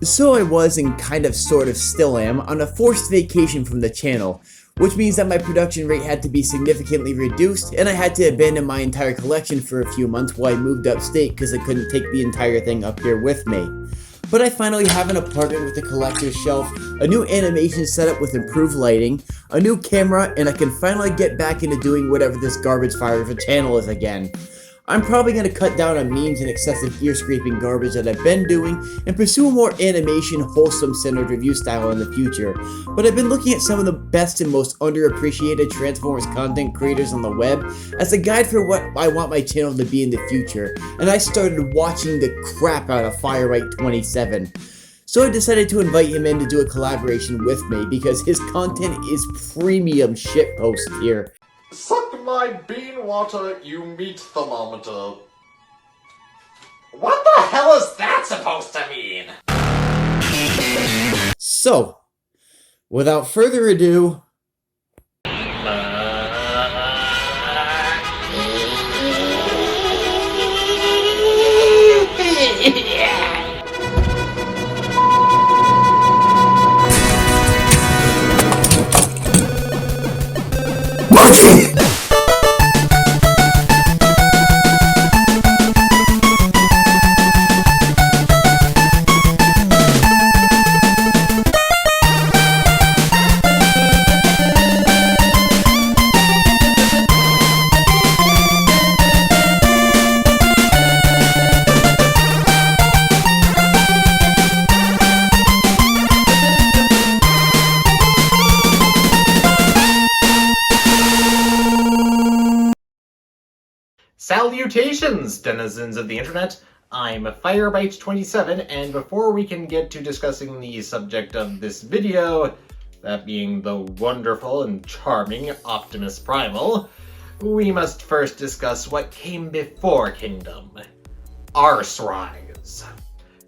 So I was, and kind of sort of still am, on a forced vacation from the channel, which means that my production rate had to be significantly reduced, and I had to abandon my entire collection for a few months while I moved upstate because I couldn't take the entire thing up here with me. But I finally have an apartment with a collector's shelf, a new animation setup with improved lighting, a new camera, and I can finally get back into doing whatever this garbage fire of a channel is again. I'm probably going to cut down on memes and excessive ear-scraping garbage that I've been doing and pursue a more animation, wholesome-centered review style in the future. But I've been looking at some of the best and most underappreciated Transformers content creators on the web as a guide for what I want my channel to be in the future, and I started watching the crap out of Firebyte27. So I decided to invite him in to do a collaboration with me because his content is premium shitpost here. Suck my bean water, you meat thermometer. What the hell is that supposed to mean? So, without further ado... Salutations, denizens of the internet! I'm Firebyte27, and before we can get to discussing the subject of this video, that being the wonderful and charming Optimus Primal, we must first discuss what came before Kingdom. Arserise.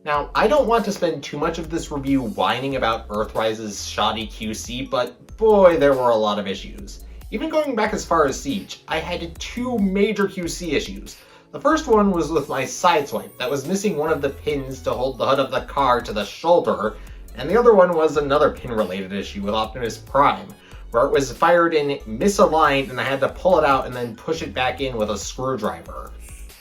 Now, I don't want to spend too much of this review whining about Earthrise's shoddy QC, but boy, there were a lot of issues. Even going back as far as Siege, I had two major QC issues. The first one was with my sideswipe that was missing one of the pins to hold the hood of the car to the shoulder, and the other one was another pin-related issue with Optimus Prime, where it was fired in misaligned and I had to pull it out and then push it back in with a screwdriver.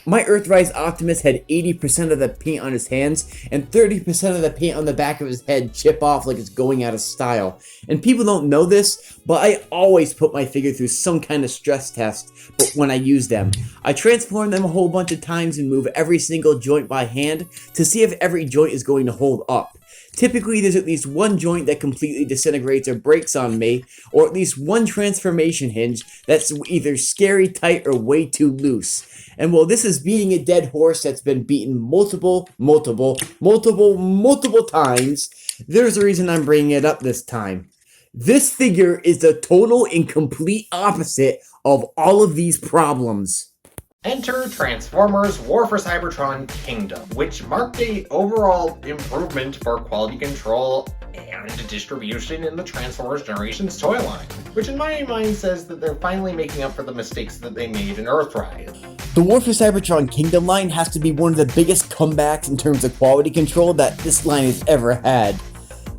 My Earthrise Optimus had 80% of the paint on his hands and 30% of the paint on the back of his head chip off like it's going out of style. And people don't know this, but I always put my figure through some kind of stress test when I use them. I transform them a whole bunch of times and move every single joint by hand to see if every joint is going to hold up. Typically, there's at least one joint that completely disintegrates or breaks on me, or at least one transformation hinge that's either scary tight or way too loose. And while this is beating a dead horse that's been beaten multiple times, there's a reason I'm bringing it up this time. This figure is the total and complete opposite of all of these problems. Enter Transformers War for Cybertron Kingdom, which marked an overall improvement for quality control and distribution in the Transformers Generations toy line, which in my mind says that they're finally making up for the mistakes that they made in Earthrise. The War for Cybertron Kingdom line has to be one of the biggest comebacks in terms of quality control that this line has ever had.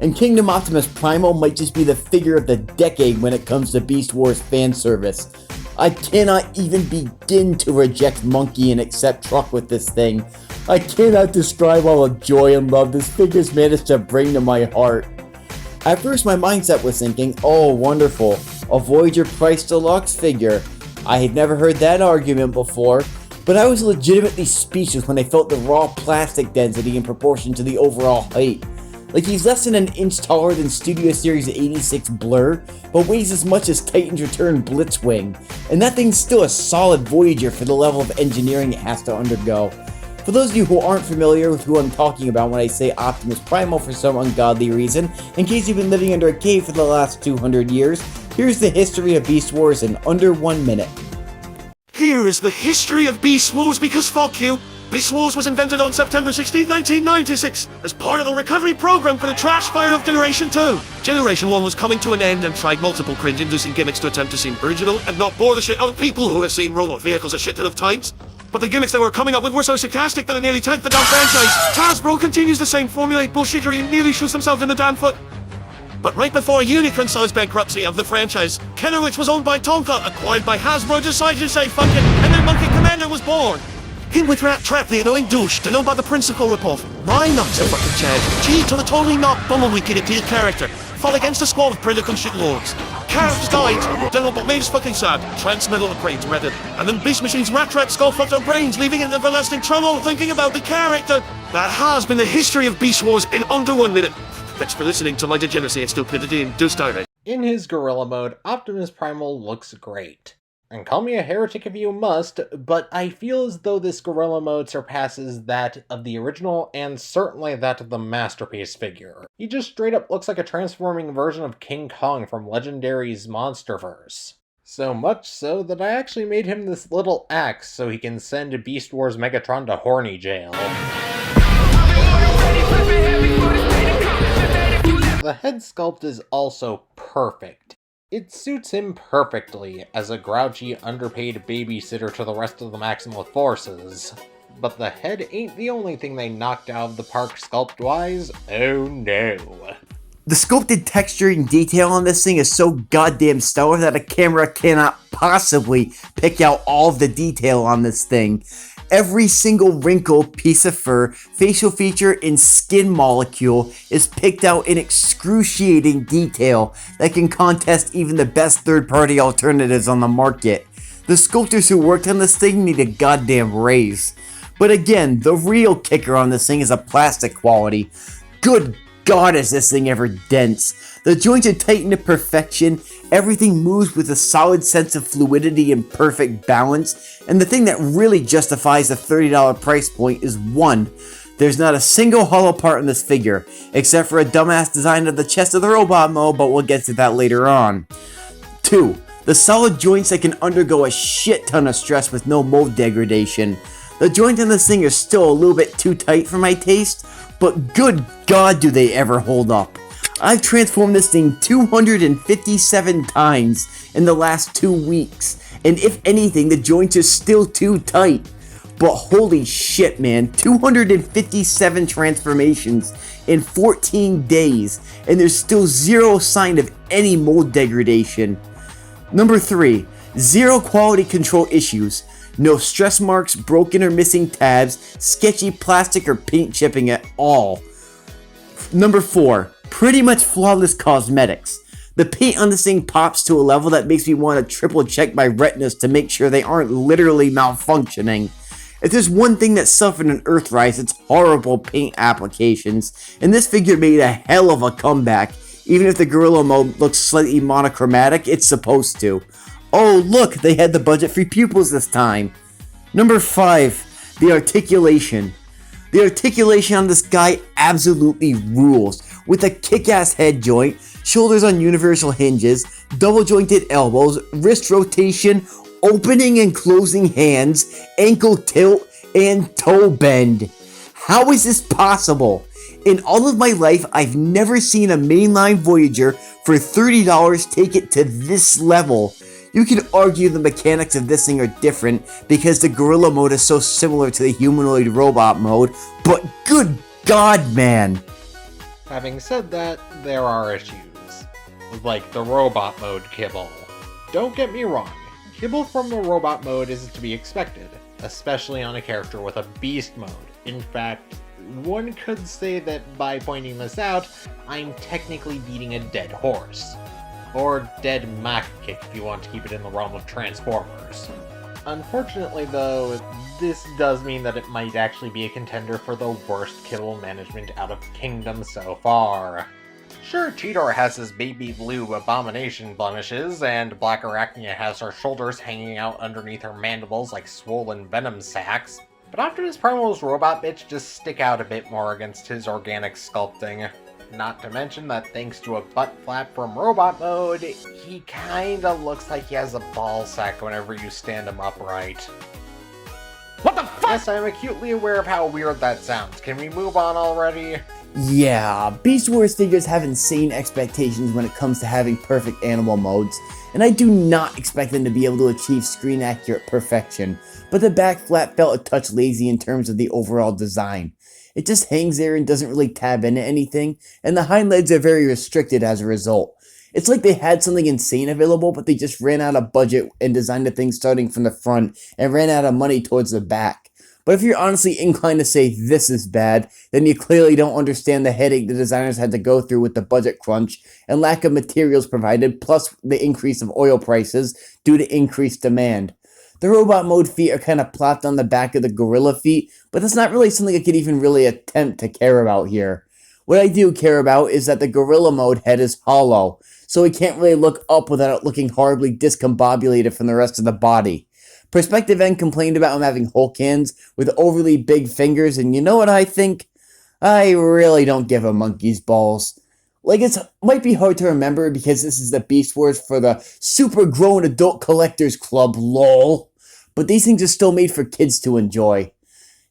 And Kingdom Optimus Primal might just be the figure of the decade when it comes to Beast Wars fan service. I cannot even begin to reject Monkey and accept Truck with this thing. I cannot describe all the joy and love this figure's managed to bring to my heart. At first my mindset was thinking, oh wonderful, a Voyager Price Deluxe figure. I had never heard that argument before, but I was legitimately speechless when I felt the raw plastic density in proportion to the overall height. Like, he's less than an inch taller than Studio Series 86 Blur, but weighs as much as Titan's Return Blitzwing. And that thing's still a solid Voyager for the level of engineering it has to undergo. For those of you who aren't familiar with who I'm talking about when I say Optimus Primal for some ungodly reason, in case you've been living under a cave for the last 200 years, here's the history of Beast Wars in under 1 minute. Here is the history of Beast Wars because fuck you. Beast Wars was invented on September 16, 1996, as part of the recovery program for the trash fire of Generation 2. Generation 1 was coming to an end and tried multiple cringe-inducing gimmicks to attempt to seem original and not bore the shit out of people who have seen robot vehicles a shit ton of times. But the gimmicks they were coming up with were so sarcastic that it nearly tanked the damn franchise. Hasbro continues the same formulaic bullshittery and nearly shoots himself in the damn foot. But right before Unicron-sized bankruptcy of the franchise, Kenner, which was owned by Tonka, acquired by Hasbro, decided to say fuck it, and then Monkey Commander was born. Him with Rat Trap, the annoying douche, to know about the principal ripoff. Why not, so fucking Chad? G to the totally not bumblewicked appeal character. Fought against a squad of Predacon shit lords. Characters died, then what made us fucking sad, Transmetal upgrades redded, and then Beast Machine's Rat Trap skull fucked our brains, leaving in everlasting trouble thinking about the character. That has been the history of Beast Wars in under 1 minute. Thanks for listening to my degeneracy and stupidity and do start. In his gorilla mode, Optimus Primal looks great. And call me a heretic if you must, but I feel as though this gorilla mode surpasses that of the original and certainly that of the Masterpiece figure. He just straight up looks like a transforming version of King Kong from Legendary's Monsterverse. So much so that I actually made him this little axe so he can send Beast Wars Megatron to horny jail. The head sculpt is also perfect. It suits him perfectly as a grouchy, underpaid babysitter to the rest of the Maximal Forces. But the head ain't the only thing they knocked out of the park sculpt-wise. Oh no. The sculpted texture and detail on this thing is so goddamn stellar that a camera cannot possibly pick out all of the detail on this thing. Every single wrinkle, piece of fur, facial feature, and skin molecule is picked out in excruciating detail that can contest even the best third-party alternatives on the market. The sculptors who worked on this thing need a goddamn raise. But again, the real kicker on this thing is a plastic quality. Good God, is this thing ever dense. The joints are tightened to perfection, everything moves with a solid sense of fluidity and perfect balance, and the thing that really justifies the $30 price point is 1. There's not a single hollow part in this figure, except for a dumbass design of the chest of the robot mode, but we'll get to that later on. 2. The solid joints that can undergo a shit ton of stress with no mold degradation. The joints on this thing are still a little bit too tight for my taste, but good God do they ever hold up. I've transformed this thing 257 times in the last 2 weeks, and if anything, the joints are still too tight. But holy shit, man, 257 transformations in 14 days, and there's still zero sign of any mold degradation. Number 3, zero quality control issues. No stress marks, broken or missing tabs, sketchy plastic or paint chipping at all. Number 4, pretty much flawless cosmetics. The paint on this thing pops to a level that makes me want to triple check my retinas to make sure they aren't literally malfunctioning. If there's one thing that suffered in Earthrise, it's horrible paint applications, and this figure made a hell of a comeback. Even if the gorilla mode looks slightly monochromatic, it's supposed to. Oh look, they had the budget-free pupils this time. Number 5, the articulation. The articulation on this guy absolutely rules. With a kick-ass head joint, shoulders on universal hinges, double-jointed elbows, wrist rotation, opening and closing hands, ankle tilt, and toe bend. How is this possible? In all of my life, I've never seen a mainline Voyager for $30 take it to this level. You can argue the mechanics of this thing are different because the gorilla mode is so similar to the humanoid robot mode, but good God, man! Having said that, there are issues. Like the robot mode kibble. Don't get me wrong, kibble from the robot mode is to be expected, especially on a character with a beast mode. In fact, one could say that by pointing this out, I'm technically beating a dead horse. Or dead Mach Kick if you want to keep it in the realm of Transformers. Unfortunately though, this does mean that it might actually be a contender for the worst kibble management out of Kingdom so far. Sure, Cheetor has his baby blue abomination blemishes, and Black Arachnia has her shoulders hanging out underneath her mandibles like swollen venom sacs, but Optimus Primal's robot bitch just stick out a bit more against his organic sculpting. Not to mention that thanks to a butt flap from robot mode, he kinda looks like he has a ball sack whenever you stand him upright. What the fuck? Yes, I'm acutely aware of how weird that sounds. Can we move on already? Yeah, Beast Wars figures have insane expectations when it comes to having perfect animal modes, and I do not expect them to be able to achieve screen accurate perfection, but the back flap felt a touch lazy in terms of the overall design. It just hangs there and doesn't really tab into anything, and the hind legs are very restricted as a result. It's like they had something insane available, but they just ran out of budget and designed the thing starting from the front and ran out of money towards the back. But if you're honestly inclined to say this is bad, then you clearly don't understand the headache the designers had to go through with the budget crunch and lack of materials provided, plus the increase of oil prices due to increased demand. The robot mode feet are kind of plopped on the back of the gorilla feet, but that's not really something I could even really attempt to care about here. What I do care about is that the gorilla mode head is hollow, so it can't really look up without it looking horribly discombobulated from the rest of the body. Perspective N complained about him having Hulk hands with overly big fingers, and you know what I think? I really don't give a monkey's balls. Like, it might be hard to remember because this is the Beast Wars for the super grown adult collectors club, lol. But these things are still made for kids to enjoy.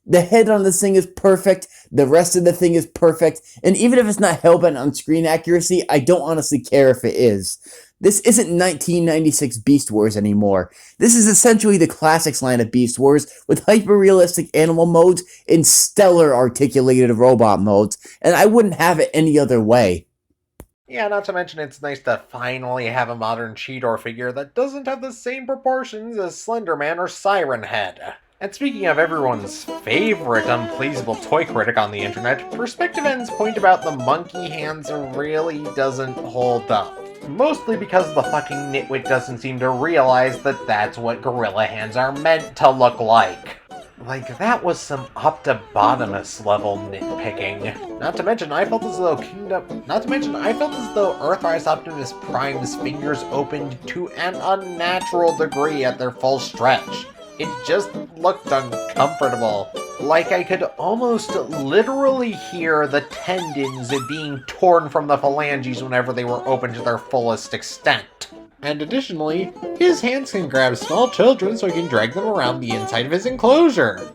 The head on this thing is perfect, the rest of the thing is perfect, and even if it's not hellbent on screen accuracy, I don't honestly care if it is. This isn't 1996 Beast Wars anymore. This is essentially the classics line of Beast Wars with hyper-realistic animal modes and stellar articulated robot modes, and I wouldn't have it any other way. Yeah, not to mention it's nice to finally have a modern Cheetor figure that doesn't have the same proportions as Slender Man or Siren Head. And speaking of everyone's favorite unpleasable toy critic on the internet, Perspective N's point about the monkey hands really doesn't hold up. Mostly because the fucking nitwit doesn't seem to realize that that's what gorilla hands are meant to look like. Like, that was some Optimus level nitpicking. Not to mention, I felt as though Earthrise Optimus Prime's fingers opened to an unnatural degree at their full stretch. It just looked uncomfortable. Like I could almost literally hear the tendons being torn from the phalanges whenever they were open to their fullest extent. And additionally, his hands can grab small children so he can drag them around the inside of his enclosure.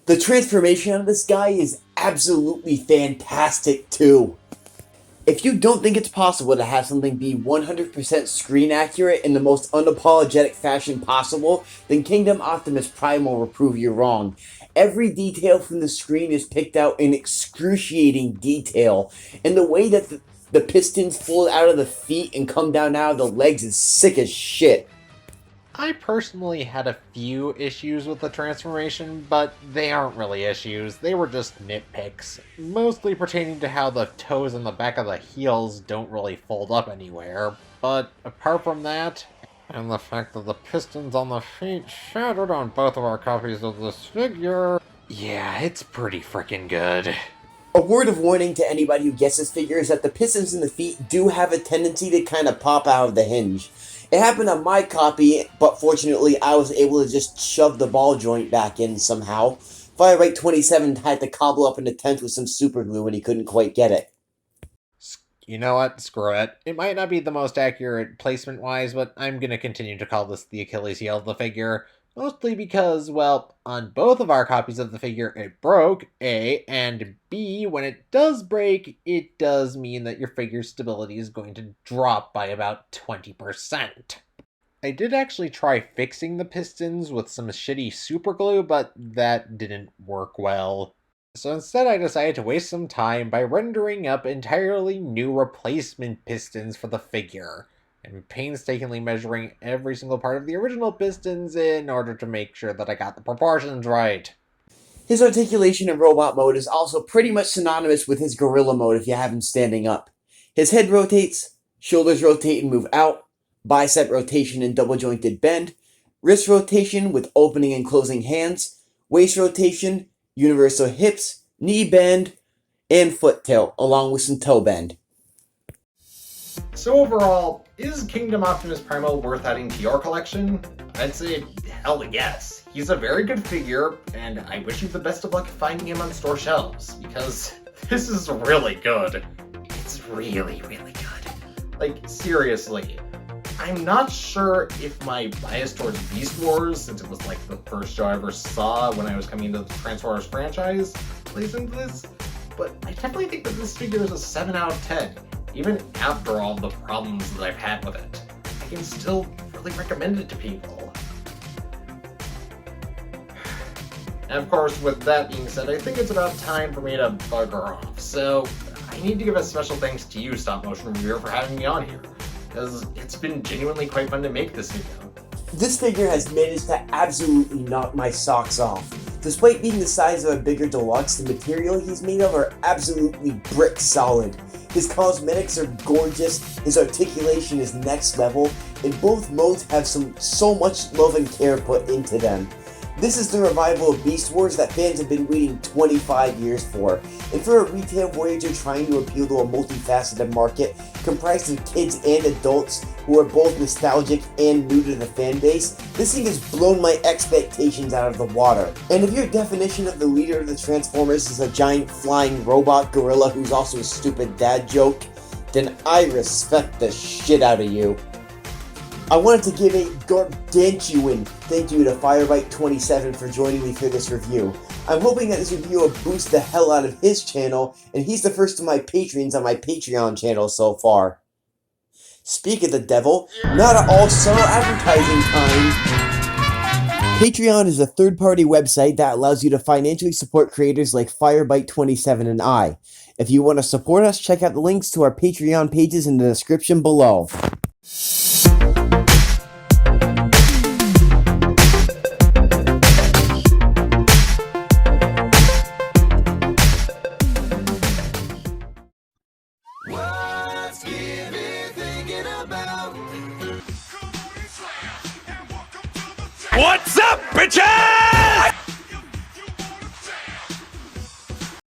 The transformation of this guy is absolutely fantastic too. If you don't think it's possible to have something be 100% screen accurate in the most unapologetic fashion possible, then Kingdom Optimus Primal will prove you wrong. Every detail from the screen is picked out in excruciating detail, and the way that the pistons fold out of the feet and come down out of the legs is sick as shit. I personally had a few issues with the transformation, but they aren't really issues, they were just nitpicks, mostly pertaining to how the toes and the back of the heels don't really fold up anywhere, but apart from that, and the fact that the pistons on the feet shattered on both of our copies of this figure, yeah, it's pretty freaking good. A word of warning to anybody who gets this figure is that the pistons in the feet do have a tendency to kind of pop out of the hinge. It happened on my copy, but fortunately I was able to just shove the ball joint back in somehow. Firebyte27 had to cobble up an attempt with some super glue and he couldn't quite get it. You know what? Screw it. It might not be the most accurate placement-wise, but I'm gonna continue to call this the Achilles heel of the figure. Mostly because, well, on both of our copies of the figure, it broke, A, and B, when it does break, it does mean that your figure's stability is going to drop by about 20%. I did actually try fixing the pistons with some shitty super glue, but that didn't work well. So instead I decided to waste some time by rendering up entirely new replacement pistons for the figure, and painstakingly measuring every single part of the original pistons in order to make sure that I got the proportions right. His articulation in robot mode is also pretty much synonymous with his gorilla mode if you have him standing up. His head rotates, shoulders rotate and move out, bicep rotation and double jointed bend, wrist rotation with opening and closing hands, waist rotation, universal hips, knee bend, and foot tilt, along with some toe bend. So overall, is Kingdom Optimus Primal worth adding to your collection? I'd say hell yes. He's a very good figure, and I wish you the best of luck finding him on store shelves, because this is really good. It's really, really good. Like, seriously. I'm not sure if my bias towards Beast Wars, since it was like the first show I ever saw when I was coming into the Transformers franchise, plays into this, but I definitely think that this figure is a 7 out of 10. Even after all the problems that I've had with it, I can still really recommend it to people. And of course, with that being said, I think it's about time for me to bugger off. So I need to give a special thanks to you, Stop Motion Reviewer, for having me on here, because it's been genuinely quite fun to make this video. This figure has managed to absolutely knock my socks off. Despite being the size of a bigger deluxe, the material he's made of are absolutely brick solid. His cosmetics are gorgeous, his articulation is next level, and both modes have so much love and care put into them. This is the revival of Beast Wars that fans have been waiting 25 years for, and for a retail voyager trying to appeal to a multifaceted market comprised of kids and adults who are both nostalgic and new to the fanbase, this thing has blown my expectations out of the water. And if your definition of the leader of the Transformers is a giant flying robot gorilla who's also a stupid dad joke, then I respect the shit out of you. I wanted to give a gargantuan thank you to Firebyte27 for joining me for this review. I'm hoping that this review will boost the hell out of his channel, and he's the first of my patrons on my Patreon channel so far. Speak of the devil, not at all summer advertising time! Patreon is a third-party website that allows you to financially support creators like Firebyte27 and I. If you want to support us, check out the links to our Patreon pages in the description below. What's up, bitches?